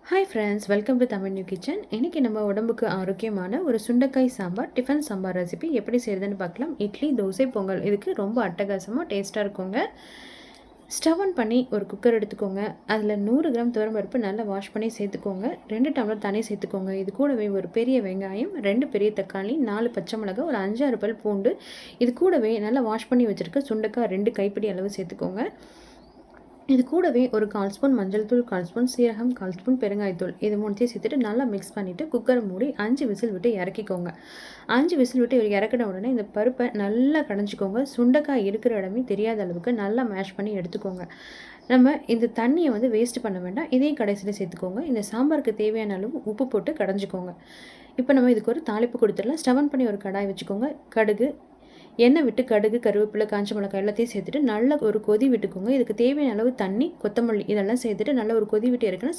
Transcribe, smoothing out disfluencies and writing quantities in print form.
Hi friends, welcome to Tamil new kitchen. இன்றைக்கி நம்ம உடம்புக்கு ஆரோக்கியமான ஒரு சுண்டைக்காய் சாம்பார், டிஃபன் சாம்பார் ரெசிபி எப்படி செய்கிறதுன்னு பார்க்கலாம். இட்லி, தோசை, பொங்கல் இதுக்கு ரொம்ப அட்டகாசமாக டேஸ்ட்டாக இருக்குங்க. ஸ்டவ் ஆன் பண்ணி ஒரு குக்கர் எடுத்துக்கோங்க. அதில் 100 கிராம் துவரம்பருப்பு நல்லா வாஷ் பண்ணி சேர்த்துக்கோங்க. 2 டம்ளர் தண்ணி சேர்த்துக்கோங்க. இது கூடவே ஒரு பெரிய வெங்காயம், 2 பெரிய தக்காளி, 4 பச்சை மிளகாய், ஒரு 5-6 பல் பூண்டு, இது கூடவே நல்லா வாஷ் பண்ணி வச்சுருக்க சுண்டைக்காய் 2 கைப்பிடி அளவு சேர்த்துக்கோங்க. இது கூடவே ஒரு 1/4 ஸ்பூன் மஞ்சள் தூள், 1/4 ஸ்பூன் சீரகம், 1/4 ஸ்பூன் பெருங்காயத்தூள், இது மூணுத்தையும் சேர்த்துட்டு நல்லா மிக்ஸ் பண்ணிவிட்டு குக்கரை மூடி 5 விசில் விட்டு இறக்கிக்கோங்க. 5 விசில் விட்டு இறக்கின உடனே இந்த பருப்பை நல்லா கடைஞ்சிக்கோங்க. சுண்டைக்காய் இருக்கிற இடமே தெரியாத அளவுக்கு நல்லா மேஷ் பண்ணி எடுத்துக்கோங்க. நம்ம இந்த தண்ணியை வேஸ்ட் பண்ண வேண்டாம். இதையும் கடைசியில் சேர்த்துக்கோங்க. இந்த சாம்பாருக்கு தேவையான அளவு உப்பு போட்டு கடைஞ்சிக்கோங்க. இப்போ நம்ம இதுக்கு ஒரு தாளிப்பு கொடுத்துடலாம். ஸ்டவ் ஆன் பண்ணி ஒரு கடாய் வச்சுக்கோங்க. கடுகு, எண்ணெய் விட்டு கடுகு, கருவேப்பிலை, காஞ்ச மிளகாய் எல்லாத்தையும் சேர்த்துட்டு நல்லா ஒரு கொதி விட்டுக்கோங்க. இதுக்கு தேவையான அளவு தண்ணி, கொத்தமல்லி இதெல்லாம் சேர்த்துட்டு நல்லா ஒரு கொதி விட்டு இறக்குனா